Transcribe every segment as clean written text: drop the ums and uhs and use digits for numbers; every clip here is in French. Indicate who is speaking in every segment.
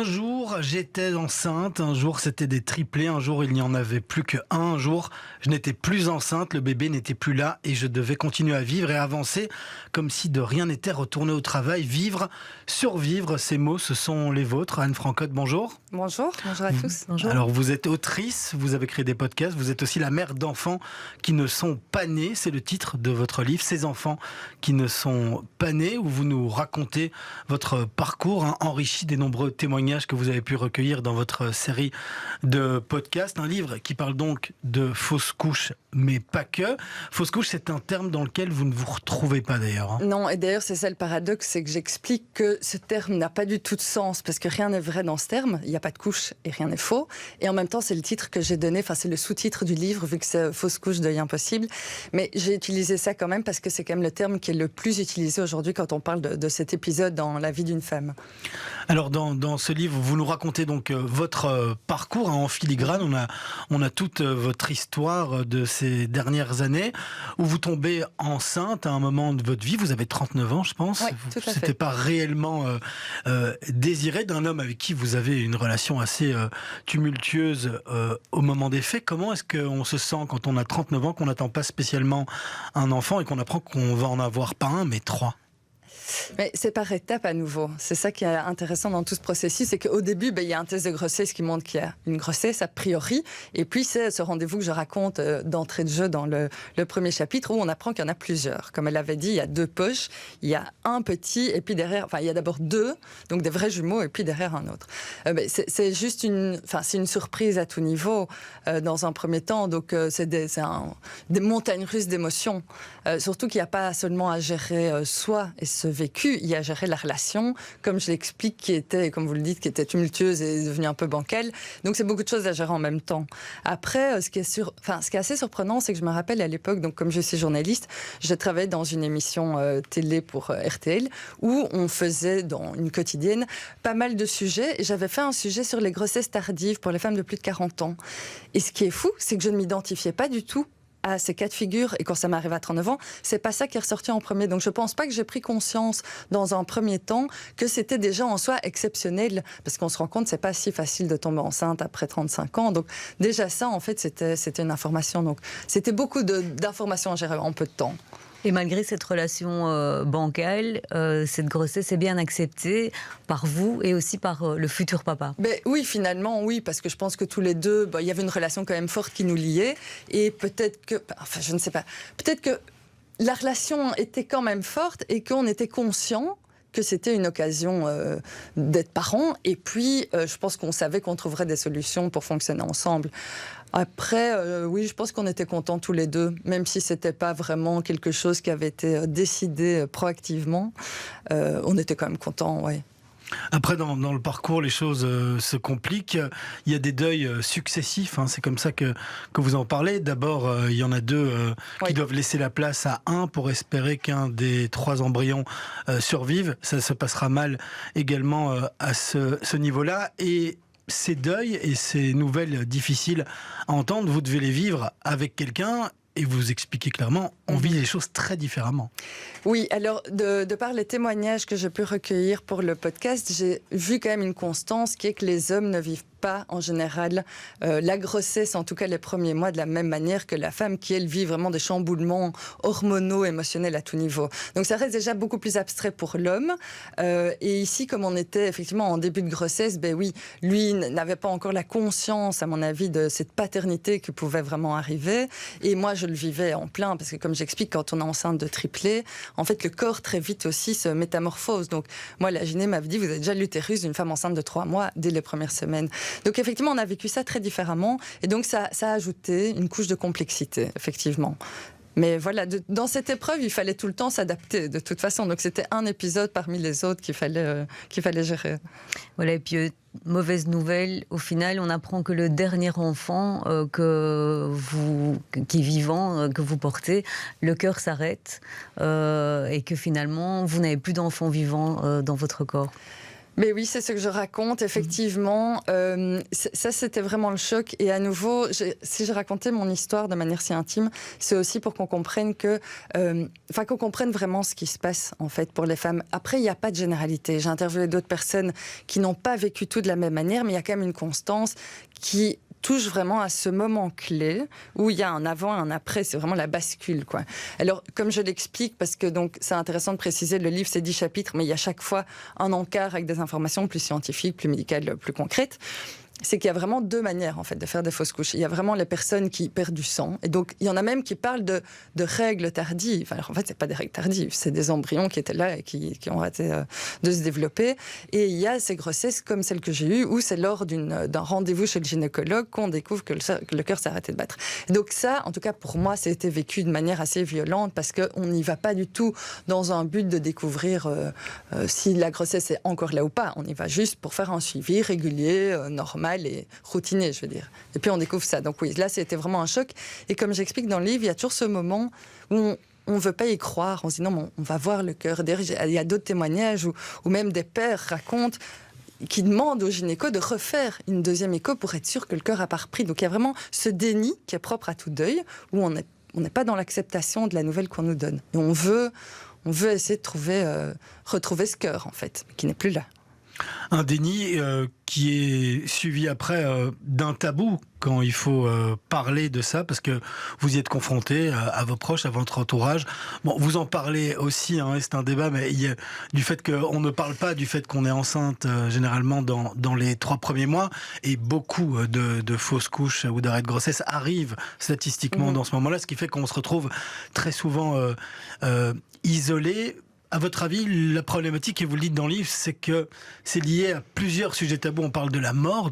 Speaker 1: Un jour, j'étais enceinte, un jour c'était des triplés, un jour il n'y en avait plus qu'un, un jour je n'étais plus enceinte, le bébé n'était plus là et je devais continuer à vivre et avancer comme si de rien n'était, retourner au travail, vivre, survivre. Ces mots, ce sont les vôtres. Anne Francotte, bonjour.
Speaker 2: Bonjour à tous. Bonjour.
Speaker 1: Alors vous êtes autrice, vous avez créé des podcasts, vous êtes aussi la mère d'enfants qui ne sont pas nés, c'est le titre de votre livre, Ces enfants qui ne sont pas nés, où vous nous racontez votre parcours enrichi des nombreux témoignages que vous avez pu recueillir dans votre série de podcasts. Un livre qui parle donc de fausses couches, mais pas que. Fausse couche, c'est un terme dans lequel vous ne vous retrouvez pas d'ailleurs.
Speaker 2: Non, et d'ailleurs c'est ça le paradoxe, c'est que j'explique que ce terme n'a pas du tout de sens, parce que rien n'est vrai dans ce terme, il n'y a pas de couche et rien n'est faux, et en même temps c'est le titre que j'ai donné, enfin c'est le sous-titre du livre, vu que c'est Fausse couche, deuil impossible, mais j'ai utilisé ça quand même parce que c'est quand même le terme qui est le plus utilisé aujourd'hui quand on parle de cet épisode dans la vie d'une femme.
Speaker 1: Alors dans ce livre, vous nous racontez donc votre parcours en filigrane. On a toute votre histoire de ces dernières années où vous tombez enceinte à un moment de votre vie. Vous avez 39 ans, je pense.
Speaker 2: Oui, tout à fait.
Speaker 1: C'était pas réellement désiré d'un homme avec qui vous avez une relation assez tumultueuse au moment des faits. Comment est-ce qu'on se sent quand on a 39 ans, qu'on n'attend pas spécialement un enfant et qu'on apprend qu'on va en avoir pas un, mais 3 ?
Speaker 2: Mais c'est par étapes à nouveau. C'est ça qui est intéressant dans tout ce processus, c'est qu'au début, il y a un test de grossesse qui montre qu'il y a une grossesse a priori, et puis c'est ce rendez-vous que je raconte d'entrée de jeu dans le premier chapitre où on apprend qu'il y en a plusieurs. Comme elle l'avait dit, il y a 2 poches, il y a un petit, et puis derrière, il y a d'abord 2, donc des vrais jumeaux, et puis derrière un autre. C'est juste c'est une surprise à tout niveau dans un premier temps, donc c'est des montagnes russes d'émotions. Surtout qu'il n'y a pas seulement à gérer soi et ce vécu, il y a à gérer la relation, comme je l'explique, qui était, comme vous le dites, qui était tumultueuse et devenue un peu bancale. Donc c'est beaucoup de choses à gérer en même temps. Après, ce qui est assez surprenant, c'est que je me rappelle à l'époque, donc comme je suis journaliste, je travaillais dans une émission télé pour RTL, où on faisait dans une quotidienne pas mal de sujets, et j'avais fait un sujet sur les grossesses tardives pour les femmes de plus de 40 ans. Et ce qui est fou, c'est que je ne m'identifiais pas du tout à ces cas de figure, et quand ça m'arrive à 39 ans, c'est pas ça qui est ressorti en premier. Donc je pense pas que j'ai pris conscience dans un premier temps que c'était déjà en soi exceptionnel, parce qu'on se rend compte que c'est pas si facile de tomber enceinte après 35 ans. Donc déjà ça, en fait, c'était une information. Donc c'était beaucoup d'informations à gérer en peu de temps.
Speaker 3: Et malgré cette relation bancale, cette grossesse est bien acceptée par vous et aussi par le futur papa.
Speaker 2: Oui, finalement, oui, parce que je pense que tous les deux, il y avait une relation quand même forte qui nous liait. Et peut-être que, je ne sais pas, peut-être que la relation était quand même forte et qu'on était conscient que c'était une occasion d'être parents. Et puis, je pense qu'on savait qu'on trouverait des solutions pour fonctionner ensemble. Après, oui, je pense qu'on était contents tous les deux, même si c'était pas vraiment quelque chose qui avait été décidé proactivement. On était quand même contents, oui.
Speaker 1: Après, dans le parcours, les choses se compliquent. Il y a des deuils successifs, c'est comme ça que vous en parlez. D'abord, il y en a 2 qui doivent laisser la place à un pour espérer qu'un des 3 embryons survive. Ça se passera mal également à ce niveau-là. Et ces deuils et ces nouvelles difficiles à entendre, vous devez les vivre avec quelqu'un. Et vous expliquez clairement, on vit les choses très différemment.
Speaker 2: Oui, alors de par les témoignages que j'ai pu recueillir pour le podcast, j'ai vu quand même une constance qui est que les hommes ne vivent pas en général la grossesse, en tout cas les premiers mois, de la même manière que la femme qui, elle, vit vraiment des chamboulements hormonaux, émotionnels à tout niveau. Donc ça reste déjà beaucoup plus abstrait pour l'homme. Et ici, comme on était effectivement en début de grossesse, oui, lui n'avait pas encore la conscience, à mon avis, de cette paternité qui pouvait vraiment arriver. Et moi, je le vivais en plein, parce que comme j'explique, quand on est enceinte de triplé, en fait, le corps très vite aussi se métamorphose. Donc moi, la gyné m'avait dit, vous avez déjà l'utérus d'une femme enceinte de 3 mois dès les premières semaines. Donc effectivement, on a vécu ça très différemment, et donc ça a ajouté une couche de complexité, effectivement. Mais voilà, dans cette épreuve, il fallait tout le temps s'adapter, de toute façon. Donc c'était un épisode parmi les autres qu'il fallait gérer.
Speaker 3: Voilà, et puis mauvaise nouvelle, au final, on apprend que le dernier enfant qui est vivant, que vous portez, le cœur s'arrête et que finalement, vous n'avez plus d'enfant vivant dans votre corps.
Speaker 2: Mais oui, c'est ce que je raconte, effectivement. Ça, c'était vraiment le choc. Et à nouveau, si je racontais mon histoire de manière si intime, c'est aussi pour qu'on comprenne qu'on comprenne vraiment ce qui se passe, en fait, pour les femmes. Après, il n'y a pas de généralité. J'ai interviewé d'autres personnes qui n'ont pas vécu tout de la même manière, mais il y a quand même une constance qui touche vraiment à ce moment clé où il y a un avant et un après, c'est vraiment la bascule, quoi. Alors, comme je l'explique, parce que donc c'est intéressant de préciser, le livre c'est 10 chapitres, mais il y a chaque fois un encart avec des informations plus scientifiques, plus médicales, plus concrètes. C'est qu'il y a vraiment deux manières en fait de faire des fausses couches. Il y a vraiment les personnes qui perdent du sang, et donc il y en a même qui parlent de règles tardives. Alors en fait, c'est pas des règles tardives, c'est des embryons qui étaient là et qui ont arrêté de se développer. Et il y a ces grossesses comme celle que j'ai eue, où c'est lors d'un rendez-vous chez le gynécologue qu'on découvre que le cœur s'est arrêté de battre. Et donc ça, en tout cas pour moi, ça a été vécu de manière assez violente parce qu'on n'y va pas du tout dans un but de découvrir si la grossesse est encore là ou pas. On y va juste pour faire un suivi régulier, normal et routinier, je veux dire. Et puis on découvre ça. Donc oui, là, c'était vraiment un choc. Et comme j'explique dans le livre, il y a toujours ce moment où on ne veut pas y croire. On se dit non, mais on va voir le cœur. D'ailleurs, il y a d'autres témoignages où même des pères racontent qui demandent au gynéco de refaire une deuxième écho pour être sûr que le cœur n'a pas repris. Donc il y a vraiment ce déni qui est propre à tout deuil, où on n'est pas dans l'acceptation de la nouvelle qu'on nous donne. Et on veut essayer de retrouver ce cœur, en fait, qui n'est plus là.
Speaker 1: Un déni qui est suivi après d'un tabou quand il faut parler de ça, parce que vous y êtes confronté à vos proches, à votre entourage. Bon, vous en parlez aussi, hein, c'est un débat, mais il y a du fait qu'on ne parle pas du fait qu'on est enceinte généralement dans les 3 premiers mois, et beaucoup de fausses couches ou d'arrêts de grossesse arrivent statistiquement dans ce moment-là, ce qui fait qu'on se retrouve très souvent isolé. À votre avis, la problématique, et vous le dites dans le livre, c'est que c'est lié à plusieurs sujets tabous. On parle de la mort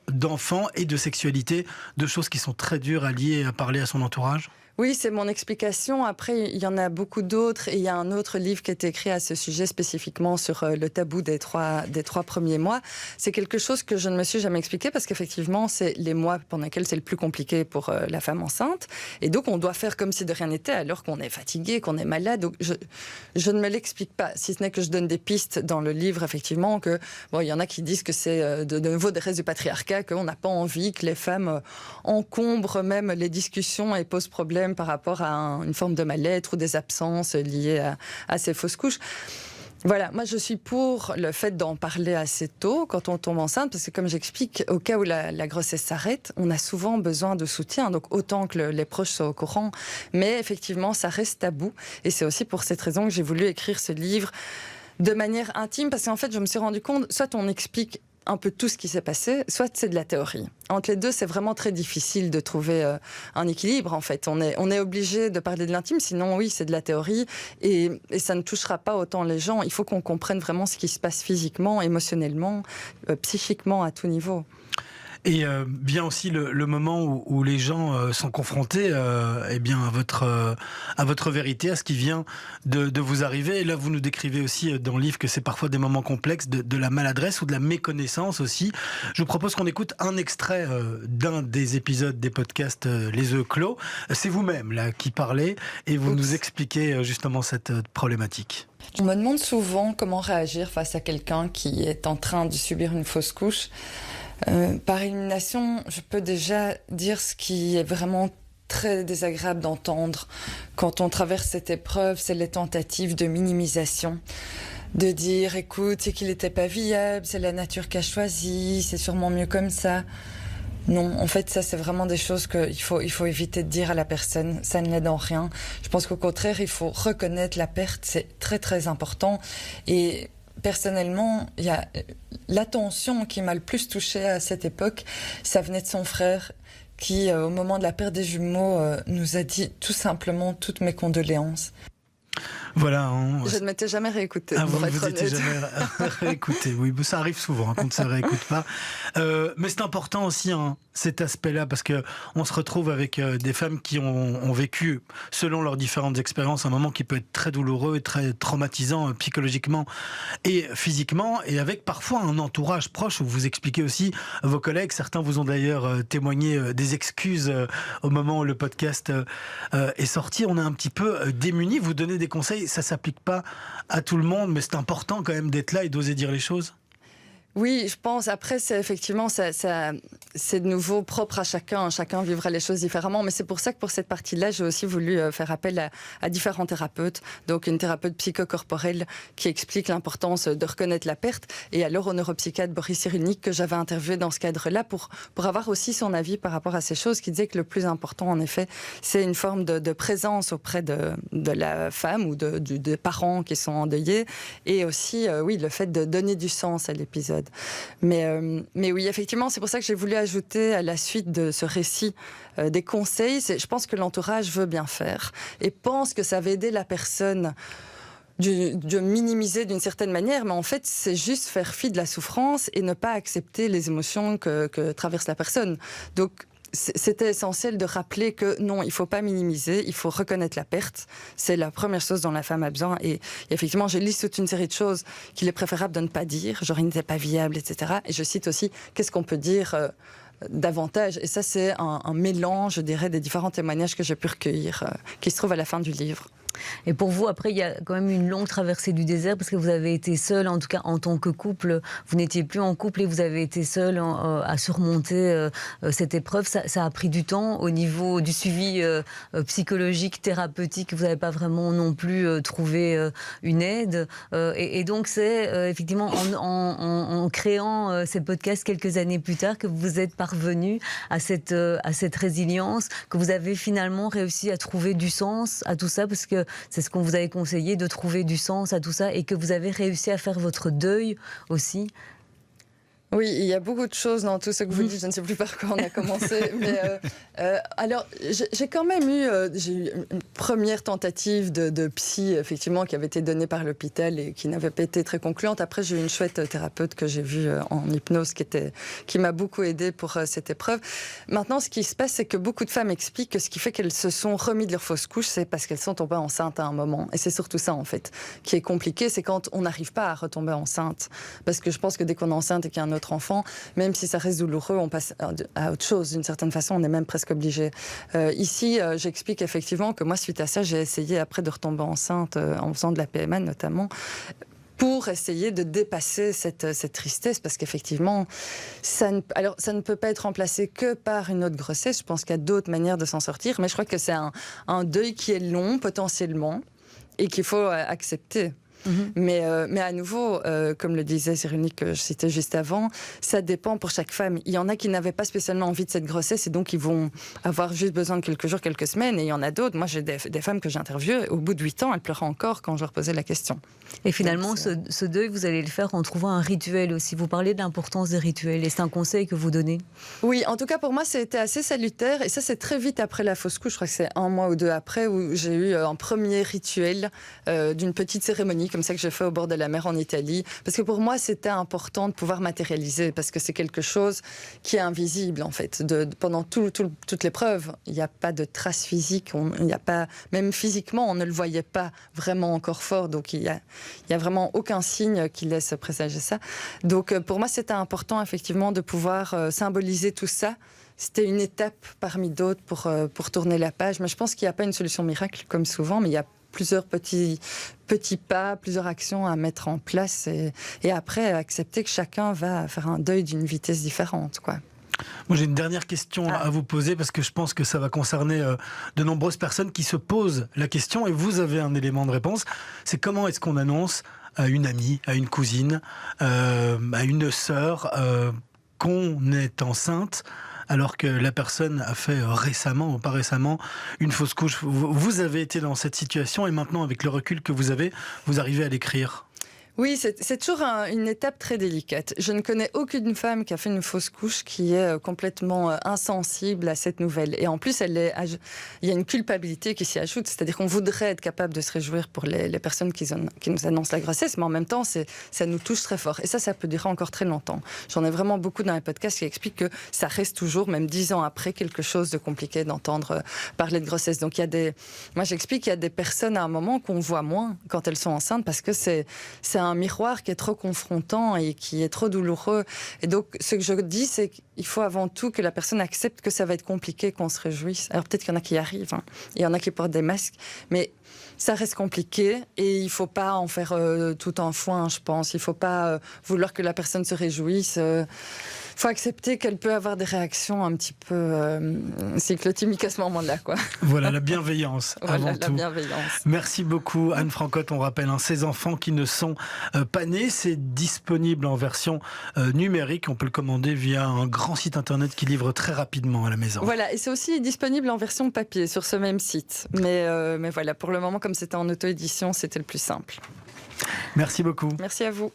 Speaker 1: d'enfants et de sexualité, deux choses qui sont très dures à lier et à parler à son entourage.
Speaker 2: Oui, c'est mon explication. Après, il y en a beaucoup d'autres. Et il y a un autre livre qui a été écrit à ce sujet spécifiquement sur le tabou des 3 premiers mois. C'est quelque chose que je ne me suis jamais expliqué parce qu'effectivement, c'est les mois pendant lesquels c'est le plus compliqué pour la femme enceinte. Et donc, on doit faire comme si de rien n'était alors qu'on est fatigué, qu'on est malade. Donc, je ne me l'explique pas. Si ce n'est que je donne des pistes dans le livre, effectivement, que bon, il y en a qui disent que c'est de nouveau des restes du patriarcat, qu'on n'a pas envie que les femmes encombrent même les discussions et posent problème par rapport à une forme de mal-être ou des absences liées à ces fausses couches. Voilà, moi je suis pour le fait d'en parler assez tôt quand on tombe enceinte, parce que comme j'explique, au cas où la grossesse s'arrête, on a souvent besoin de soutien, donc autant que les proches soient au courant, mais effectivement ça reste tabou, et c'est aussi pour cette raison que j'ai voulu écrire ce livre de manière intime, parce qu'en fait je me suis rendu compte, soit on explique un peu tout ce qui s'est passé, soit c'est de la théorie. Entre les deux, c'est vraiment très difficile de trouver un équilibre, en fait. On est obligé de parler de l'intime, sinon, oui, c'est de la théorie, et ça ne touchera pas autant les gens. Il faut qu'on comprenne vraiment ce qui se passe physiquement, émotionnellement, psychiquement, à tout niveau.
Speaker 1: Et bien aussi le moment où les gens sont confrontés eh bien à votre vérité, à ce qui vient de vous arriver. Et là, vous nous décrivez aussi dans le livre que c'est parfois des moments complexes, de la maladresse ou de la méconnaissance aussi. Je vous propose qu'on écoute un extrait d'un des épisodes des podcasts Les œufs clos. C'est vous-même là qui parlez et vous nous expliquez justement cette problématique.
Speaker 2: On me demande souvent comment réagir face à quelqu'un qui est en train de subir une fausse couche. Par élimination, je peux déjà dire ce qui est vraiment très désagréable d'entendre quand on traverse cette épreuve, c'est les tentatives de minimisation. De dire, écoute, c'est qu'il n'était pas viable, c'est la nature qui a choisi, c'est sûrement mieux comme ça. Non, en fait, ça, c'est vraiment des choses qu'il faut éviter de dire à la personne. Ça ne l'aide en rien. Je pense qu'au contraire, il faut reconnaître la perte, c'est très, très important. Et personnellement, il y a l'attention qui m'a le plus touchée à cette époque, ça venait de son frère qui, au moment de la perte des jumeaux, nous a dit tout simplement toutes mes condoléances.
Speaker 1: Voilà.
Speaker 2: Je ne m'étais jamais réécoutée.
Speaker 1: Vous ne vous étiez jamais réécouté. Oui, ça arrive souvent qu'on ne se réécoute pas. Mais c'est important aussi cet aspect-là, parce que on se retrouve avec des femmes qui ont vécu, selon leurs différentes expériences, un moment qui peut être très douloureux et très traumatisant psychologiquement et physiquement, et avec parfois un entourage proche. Où vous expliquez aussi vos collègues. Certains vous ont d'ailleurs témoigné des excuses au moment où le podcast est sorti. On est un petit peu démunis. Vous donnez des conseils. Ça s'applique pas à tout le monde, mais c'est important quand même d'être là et d'oser dire les choses.
Speaker 2: Oui, je pense. Après, c'est effectivement, c'est de nouveau propre à chacun. Chacun vivra les choses différemment. Mais c'est pour ça que pour cette partie-là, j'ai aussi voulu faire appel à différents thérapeutes. Donc, une thérapeute psychocorporelle qui explique l'importance de reconnaître la perte. Et alors, au neuropsychiatre Boris Cyrulnik, que j'avais interviewé dans ce cadre-là pour avoir aussi son avis par rapport à ces choses, qui disait que le plus important, en effet, c'est une forme de présence auprès de la femme ou des parents qui sont endeuillés. Et aussi, oui, le fait de donner du sens à l'épisode. Mais oui, effectivement, c'est pour ça que j'ai voulu ajouter à la suite de ce récit des conseils. Je pense que l'entourage veut bien faire et pense que ça va aider la personne de minimiser d'une certaine manière, mais en fait, c'est juste faire fi de la souffrance et ne pas accepter les émotions que traverse la personne. Donc, c'était essentiel de rappeler que non, il ne faut pas minimiser, il faut reconnaître la perte. C'est la première chose dont la femme a besoin. Et effectivement, j'ai listé toute une série de choses qu'il est préférable de ne pas dire, genre il n'était pas viable, etc. Et je cite aussi, qu'est-ce qu'on peut dire davantage. Et ça, c'est un mélange, je dirais, des différents témoignages que j'ai pu recueillir, qui se trouvent à la fin du livre.
Speaker 3: Et pour vous, après, il y a quand même une longue traversée du désert parce que vous avez été seul, en tout cas en tant que couple. Vous n'étiez plus en couple et vous avez été seul à surmonter cette épreuve. Ça a pris du temps au niveau du suivi psychologique, thérapeutique. Vous n'avez pas vraiment non plus trouvé une aide. Et donc, c'est effectivement en créant ces podcasts quelques années plus tard que vous êtes parvenu à cette résilience, que vous avez finalement réussi à trouver du sens à tout ça parce que c'est ce qu'on vous avait conseillé, de trouver du sens à tout ça et que vous avez réussi à faire votre deuil aussi.
Speaker 2: Oui, il y a beaucoup de choses dans tout ce que vous dites. Je ne sais plus par quoi on a commencé. Mais alors, j'ai quand même eu une première tentative de psy, effectivement, qui avait été donnée par l'hôpital et qui n'avait pas été très concluante. Après, j'ai eu une chouette thérapeute que j'ai vue en hypnose qui m'a beaucoup aidée pour cette épreuve. Maintenant, ce qui se passe, c'est que beaucoup de femmes expliquent que ce qui fait qu'elles se sont remis de leur fausse couche, c'est parce qu'elles sont tombées enceintes à un moment. Et c'est surtout ça, en fait, qui est compliqué. C'est quand on n'arrive pas à retomber enceinte. Parce que je pense que dès qu'on est enceinte et qu'il y a un autre enfant, même si ça reste douloureux, on passe à autre chose. D'une certaine façon, on est même presque obligé. Ici, j'explique effectivement que moi, suite à ça, j'ai essayé après de retomber enceinte en faisant de la PMA notamment, pour essayer de dépasser cette tristesse, parce qu'effectivement, ça ne peut pas être remplacé que par une autre grossesse. Je pense qu'il y a d'autres manières de s'en sortir, mais je crois que c'est un deuil qui est long, potentiellement, et qu'il faut accepter. Mais à nouveau, comme le disait Cyrulnik, que je citais juste avant, ça dépend pour chaque femme. Il y en a qui n'avaient pas spécialement envie de cette grossesse et donc ils vont avoir juste besoin de quelques jours, quelques semaines. Et il y en a d'autres. Moi, j'ai des femmes que j'interviewe. Au bout de 8 ans, elles pleuraient encore quand je leur posais la question.
Speaker 3: Et finalement, ce deuil, vous allez le faire en trouvant un rituel aussi. Vous parlez de l'importance des rituels et c'est un conseil que vous donnez.
Speaker 2: Oui, en tout cas, pour moi, c'était assez salutaire. Et ça, c'est très vite après la fausse couche. Je crois que c'est 1 mois ou 2 après où j'ai eu un premier rituel d'une petite cérémonie comme ça que j'ai fait au bord de la mer en Italie. Parce que pour moi, c'était important de pouvoir matérialiser parce que c'est quelque chose qui est invisible, en fait. Pendant toute l'épreuve, il n'y a pas de traces physiques. Il n'y a pas, même physiquement, on ne le voyait pas vraiment encore fort. Donc, il y a vraiment aucun signe qui laisse présager ça. Donc, pour moi, c'était important, effectivement, de pouvoir symboliser tout ça. C'était une étape parmi d'autres pour tourner la page. Mais je pense qu'il n'y a pas une solution miracle, comme souvent, mais il y a plusieurs petits pas, plusieurs actions à mettre en place et après accepter que chacun va faire un deuil d'une vitesse différente, quoi.
Speaker 1: Moi, j'ai une dernière question à vous poser parce que je pense que ça va concerner de nombreuses personnes qui se posent la question et vous avez un élément de réponse. C'est comment est-ce qu'on annonce à une amie, à une cousine, à une sœur qu'on est enceinte alors que la personne a fait récemment ou pas récemment une fausse couche. Vous avez été dans cette situation et maintenant, avec le recul que vous avez, vous arrivez à l'écrire.
Speaker 2: Oui, c'est toujours une étape très délicate. Je ne connais aucune femme qui a fait une fausse couche qui est complètement insensible à cette nouvelle. Et en plus, il y a une culpabilité qui s'y ajoute. C'est-à-dire qu'on voudrait être capable de se réjouir pour les personnes qui nous annoncent la grossesse, mais en même temps, ça nous touche très fort. Et ça peut durer encore très longtemps. J'en ai vraiment beaucoup dans les podcasts qui expliquent que ça reste toujours, même 10 ans après, quelque chose de compliqué d'entendre parler de grossesse. Donc, moi, j'explique qu'il y a des personnes à un moment qu'on voit moins quand elles sont enceintes parce que c'est un miroir qui est trop confrontant et qui est trop douloureux. Et donc, ce que je dis, c'est qu'il faut avant tout que la personne accepte que ça va être compliqué qu'on se réjouisse. Alors peut-être qu'il y en a qui y arrivent, hein. Il y en a qui portent des masques, mais ça reste compliqué et il ne faut pas en faire tout un foin, je pense. Il ne faut pas vouloir que la personne se réjouisse. Il faut accepter qu'elle peut avoir des réactions un petit peu cyclotimiques à ce moment-là, quoi.
Speaker 1: Voilà, la bienveillance avant tout.
Speaker 2: Bienveillance.
Speaker 1: Merci beaucoup Anne Francotte. On rappelle, ces enfants qui ne sont pas nés, c'est disponible en version numérique. On peut le commander via un grand site internet qui livre très rapidement à la maison.
Speaker 2: Voilà, et c'est aussi disponible en version papier sur ce même site. Mais voilà, pour le moment, comme c'était en auto-édition, c'était le plus simple.
Speaker 1: Merci beaucoup.
Speaker 2: Merci à vous.